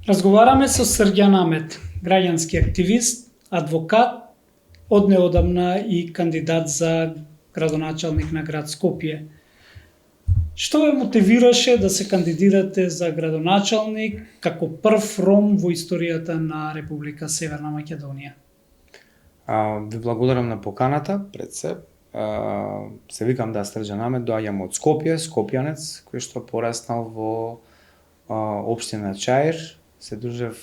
Разговараме со Срđan Амет, граѓански активист, адвокат, од неодамна и кандидат за градоначалник на град Скопје. Што ве мотивираше да се кандидирате за градоначалник како прв ром во историјата на Република Северна Македонија? Ви благодарам на поканата, пред се. Се викам Срđan Амет, доаѓам од Скопје, скопјанец, кој што пораснал во општина Чаир. Се дружев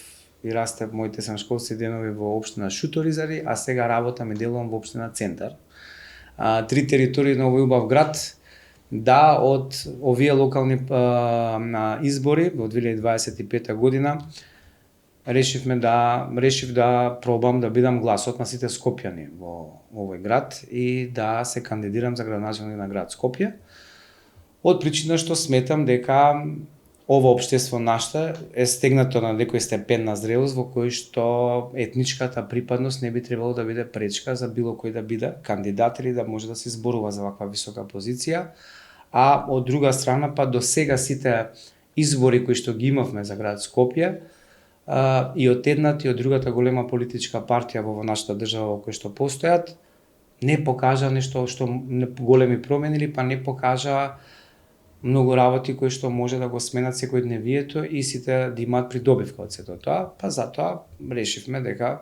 и растев моите средношколски денови во општина Шуторизари, а сега работам и делувам во општина Центар. Три територии на овој убав град. Да, од овие локални избори во 2025 година решив да пробам да бидам гласот на сите скопјани во овој град и да се кандидирам за градоначалник на град Скопје. Од причина што сметам дека ова општество нашто е стегнато на некој степен на зрелост во кој што етничката припадност не би требало да биде пречка за било кој да биде кандидат или да може да се изборува за ваква висока позиција. А од друга страна па до сега сите избори кои што ги имавме за град Скопје и од едната и од другата голема политичка партија во нашата држава кои што постојат не покажа нешто што големи промени или па не покажа многу работи кои што може да го сменат секојдневието и сите да имаат придобивка од сето тоа, па затоа решивме дека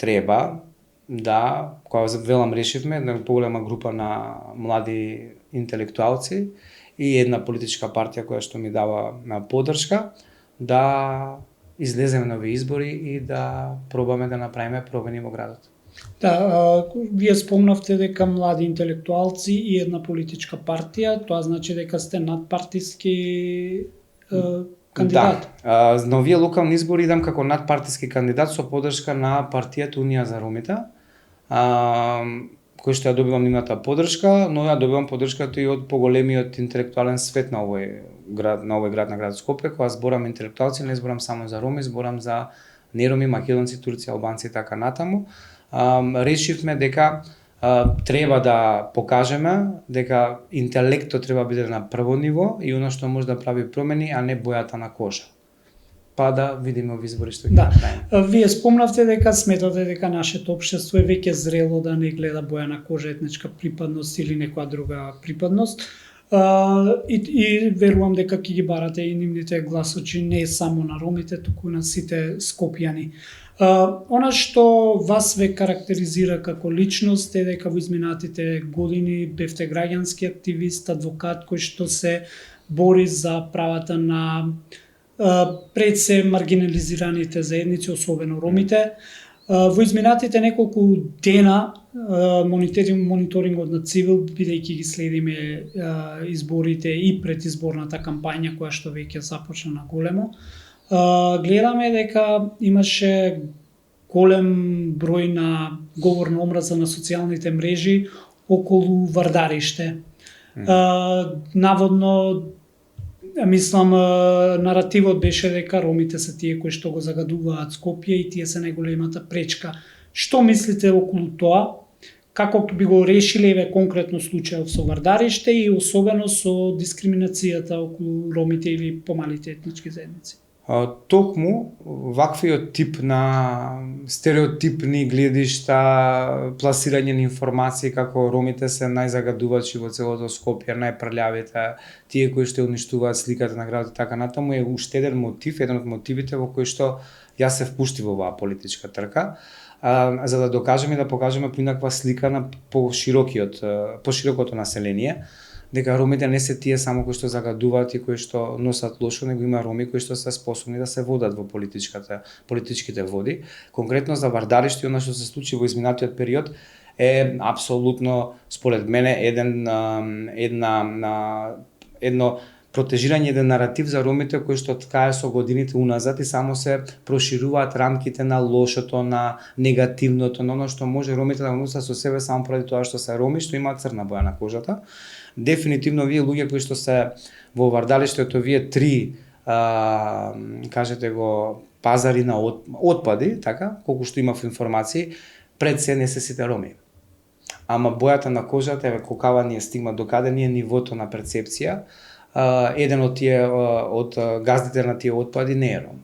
треба да, кога велам решивме, една поголема група на млади интелектуалци и една политичка партија која што ми дава поддршка, да излеземе на овие избори и да пробаме да направиме промени во градот. Да, вие спомнавте дека млади интелектуалци и една политичка партија, тоа значи дека сте надпартиски кандидат. Да, на овие локални избори идам како надпартиски кандидат со поддршка на партијата Унија за ромите, кој што ја добивам нивната поддршка, но ја добивам поддршката и од поголемиот интелектуален свет на овој град на град Скопје, кога зборам интелектуалци, не зборам само за роми, зборам за нероми, македонци, турци, албанци и така натаму. Решивме дека треба да покажеме дека интелектот треба да биде на прво ниво и оно што може да прави промени, а не бојата на кожа. Па да видиме во избори што ќе направиме. Вие спомнавте дека сметате дека нашето општество е веќе зрело да не гледа боја на кожа, етничка припадност или некоја друга припадност. И верувам дека ќе ги барате и нивните гласочи не само на ромите, туку на сите скопјани. Она што вас ве карактеризира како личност е дека во изминатите години бевте граѓански активист, адвокат кој што се бори за правата на пред се маргинализираните заедници, особено ромите. Во изминатите неколку дена мониторингот на Цивил, бидејќи ги следиме изборите и предизборната кампања која што веќе започна на големо, гледаме дека имаше голем број на говор на омраза на социјалните мрежи околу Вардариште. Наводно, мислам, наративот беше дека ромите се тие кои што го загадуваат Скопје и тие се најголемата пречка. Што мислите околу тоа? Како би го решиле еве конкретно случајот со Вардариште и особено со дискриминацијата околу ромите или помалите етнички заедници? Токму ваквиот тип на стереотипни гледишта, пласирање на информации како ромите се најзагадувачи во целото Скопје, најпрљавите, тие кои што уништуваат сликата на градот и така натаму, е уште еден мотив, еден од мотивите во кој што јас се впуштив во оваа политичка трка, за да докажеме и да покажеме поинаква слика на поширокото население, дека ромите не се тие само кои што загадуваат и кои што носат лошо, него има роми кои што се способни да се водат во политичките води. Конкретно за Вардариште, она што се случи во изминатиот период е апсолутно според мене едно протежирање, еден наратив за ромите кој што ткае со годините уназад и само се прошируваат рамките на лошото, на негативното, на оно што може ромите да носат со себе само поради тоа што се роми, што имаат црна боја на кожата. Дефинитивно овие луѓе кои што се во Вардариште, овие три кажете го пазари на отпади, така, колку што имав информации, пред се не се сите роми. Ама бојата на кожата, колкава ни е стигма, докаде ни е нивото на перцепција, еден од тие од газдите на тие отпади не е ром.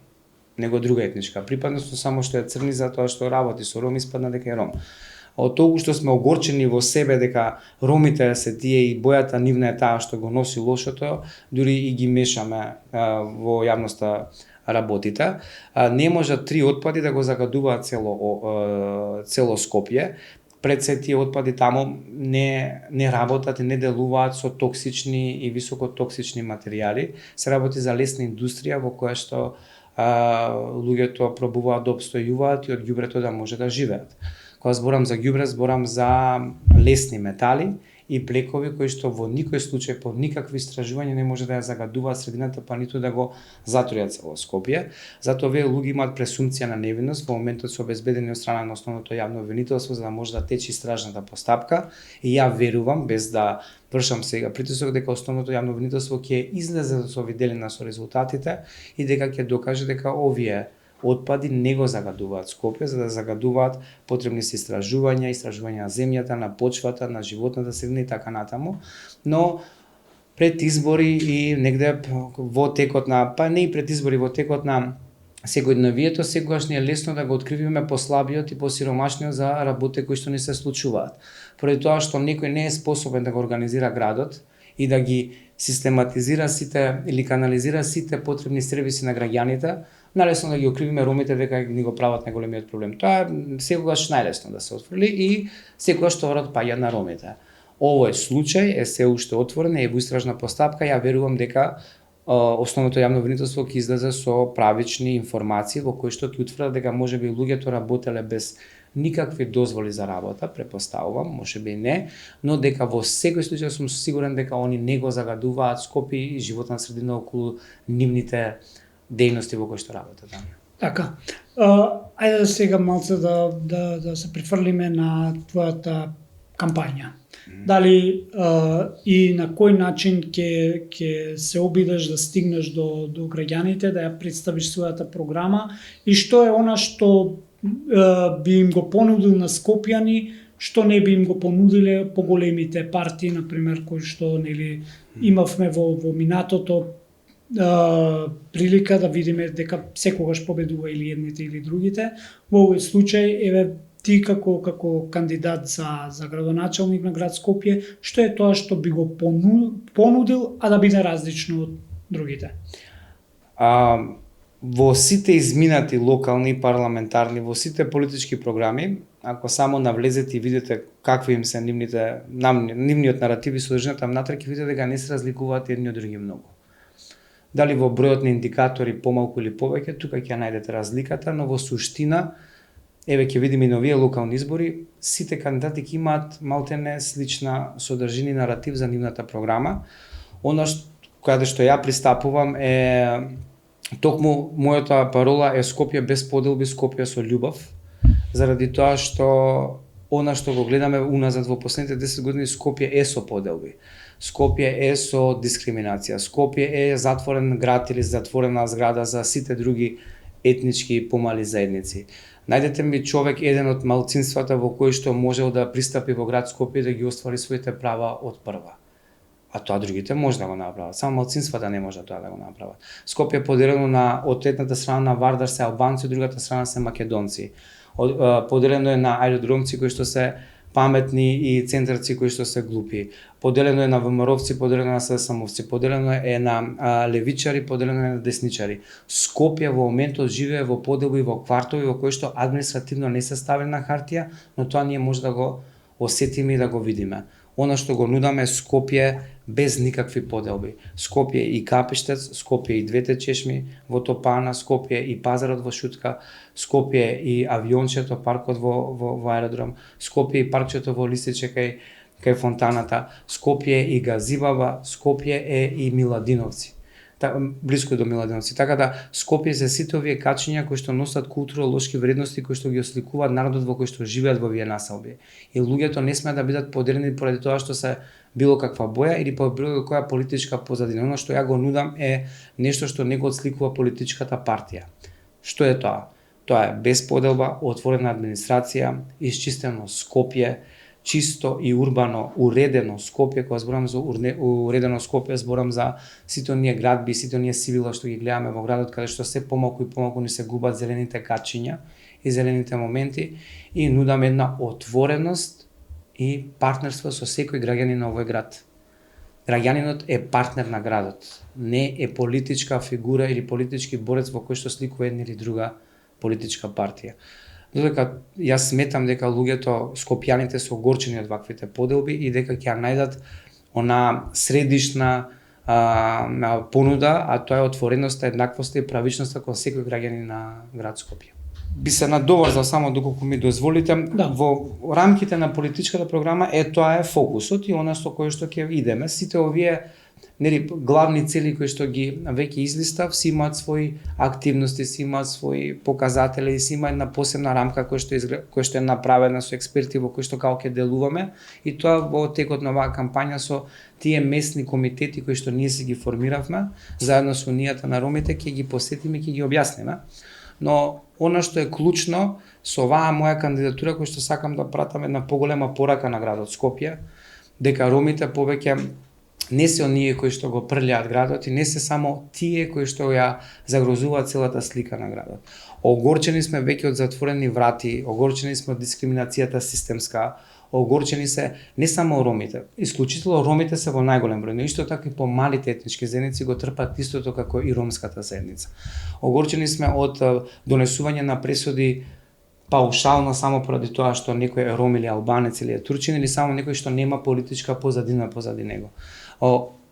него друга етничка припадност, но само што е црни затоа што работи со Ром испадна дека е Ром. Од толку што сме огорчени во себе дека ромите се тие и бојата нивна е таа што го носи лошото, дури и ги мешаме во јавноста работите. Не можат 3 отпади да го загадуваат цело Скопје. Пред се тие отпади таму не работат и не делуваат со токсични и високотоксични материјали. Се работи за лесна индустрија во која што луѓето пробуваат да обстојуваат и од ѓубрето да може да живеат. Кога зборам за ѓубре, зборам за лесни метали и плекови кои што во никој случај по никакви истражувања не може да ја загадуваат средината, па ниту да го затројат цело Скопје. Затоа овие луѓе имаат пресумпција на невиност, во моментот се обезбедени од страна на основното јавно обвинителство за да може да тече истражната постапка и ја верувам без да вршам сега притисок дека основното јавно обвинителство ќе излезе со виделина со резултатите и дека ќе докаже дека овие отпади не го загадуваат Скопје, за да загадуваат потребни се истражувања на земјата, на почвата, на животната средина и така натаму. Но пред избори и негде во текот на, па не и пред избори, во текот на секојдневието, секогаш ни е лесно да го откривиме послабиот и посиромашниот за работи кои што ни се случуваат. Поради тоа што некој не е способен да го организира градот и да ги систематизира сите или канализира сите потребни сервиси на граѓаните, најлесно да ги окривиме ромите дека ни го прават најголемиот проблем. Тоа е секогаш најлесно да се отфрли и секогаш товарот паѓа на ромите. Овој случај е се уште отворен, е во истражна постапка, ја верувам дека основното јавно обвинителство ќе излезе со правични информации во кои што ќе утврдат дека можеби луѓето работеле без никакви дозволи за работа, препоставувам, можеби не, но дека во секој случај сум сигурен дека они не го загадуваат Скопје и животна средина околу нивните дејности во кои што работат. Така. Ајде сега малце да се прифрлиме на твојата кампања. Дали и на кој начин ќе се обидеш да стигнеш до граѓаните, да ја представиш својата програма и што е она што би им го понудил на скопјани, што не би им го понудиле поголемите партии, например, кои што нели имавме во минатото прилика да видиме дека секогаш победува или едните или другите. Во овој случај, еве, ти како кандидат за градоначалник на град Скопје, што е тоа што би го понудил, а да биде различно од другите? Во сите изминати локални, парламентарни, во сите политички програми, ако само навлезете и видите какви им се нивниот наратив и содржината внатре, ќе видите дека не се разликуваат едни од други многу. Дали во бројот на индикатори помалку или повеќе, тука ќе најдете разликата, но во суштина, еве ќе видиме и на овие локални избори, сите кандидати ќе имаат малтене слична содржина и наратив за нивната програма. Она каде што ја пристапувам е токму мојата парола е Скопје без поделби, Скопје со љубов, заради тоа што она што го гледаме уназад во последните 10 години, Скопје е со поделби. Скопје е со дискриминација. Скопје е затворен град или затворена зграда за сите други етнички помали заедници. Најдете ми човек еден од малцинствата во кој што можел да пристапи во град Скопје да ги оствари своите права од прва. А тоа другите може да го направат. Само малцинствата не може тоа да го направат. Скопје е поделено од едната страна на Вардар се албанци, од другата страна се македонци. Поделено е на аеродромци кои што се паметни и центарци кои што се глупи. Поделено е на ВМРО-вци, поделено е на ССМ-овци, поделено е на левичари, поделено е на десничари. Скопје во моментот живее во поделби, во квартови во кои што административно не се ставени на хартија, но тоа ние може да го осетиме и да го видиме. Она што го нудаме е Скопје без никакви поделби. Скопје и Капиштец, Скопје и двете чешми во Топана, Скопје и пазарот во Шутка, Скопје и авиончето, паркот во аеродром, Скопје и паркчето во Лисиче кај фонтаната, Скопје и Газибаба, Скопје е и Миладиновци. Блиско до Миладиновци. Така да Скопје се сите овие качиња кои што носат културолошки вредности, кои што ги осликуваат народот во кој што живеат во овие населби. И луѓето не сме да бидат поделени поради тоа што се било каква боја или по било која политичка позадина. Оно што ја го нудам е нешто што не го отсликува политичката партија. Што е тоа? Тоа е без поделба, отворена администрација, исчистено Скопје, чисто и урбано уредено Скопје, кога зборам за уредено Скопје, зборам за сите оние градби, сите оние сивила што ги гледаме во градот, каде што се помалку и помалку ни се губат зелените качиња и зелените моменти, и нудам една отвореност и партнерство со секој граѓанин на овој град. Граѓанинот е партнер на градот, не е политичка фигура или политички борец во кој што сликува една или друга политичка партија. Додека јас сметам дека луѓето, скопјаните се огорчени од ваквите поделби и дека ќе ја најдат она средишна понуда, а тоа е отвореноста, еднаквоста и правичноста кон секој граѓанин на град Скопје. Би се надоврзал само доколку ми дозволите, во рамките на политичката програма тоа е фокусот и она со кое што ќе идеме. Сите овие главни цели кои што ги веќе излистав, си имаат своји активности, си имаат своји показатели, си има една посебна рамка која што е направена со експерти во кои што како ќе делуваме, и тоа во текот на оваа кампања со тие местни комитети кои што ние си ги формиравме, заедно со Унијата на ромите, ќе ги посетиме и ќе ги објасниме. Но она што е клучно со оваа моја кандидатура, која што сакам да пратам една поголема порака на градот Скопје, дека ромите повеќе не се оние кои што го прљаат градот и не се само тие кои што ја загрозуваат целата слика на градот. Огорчени сме веќе од затворени врати, огорчени сме од дискриминацијата системска, огорчени се не само ромите, исклучително ромите се во најголем број, но исто така и помалите етнички заедници го трпат истото како и ромската заедница. Огорчени сме од донесување на пресуди паушално само поради тоа што некој е ром или албанец или е турчин, или само некој што нема политичка позадина позади него.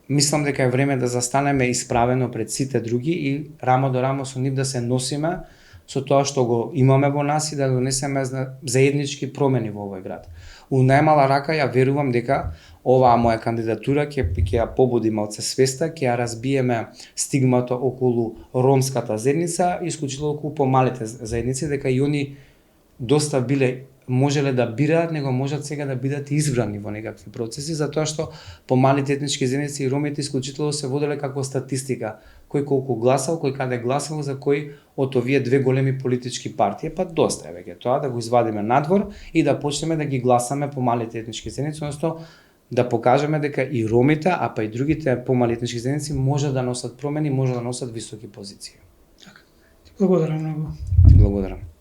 Мислам дека е време да застанеме исправено пред сите други и рамо до рамо со нив да се носиме со тоа што го имаме во нас и да донесеме заеднички промени во овој град. У најмала рака ја верувам дека оваа моја кандидатура ќе ја побуди малце свеста, ќе ја разбиеме стигмата околу ромската заедница и исклучително околу помалите заедници, дека и они доста биле можеле да бираат, него можат сега да бидат избрани во некакви процеси, затоа што помалите етнички заедници и ромите исклучително се воделе како статистика, кој колку гласал, кој каде гласал, за кој од овие две големи политички партии, па доста е веќе тоа да го извадиме надвор и да почнеме да ги гласаме помалите етнички заедници, односно да покажеме дека и ромите, а па и другите помали етнички заедници може да носат промени, може да носат високи позиции. Благодарам многу. Благодарам.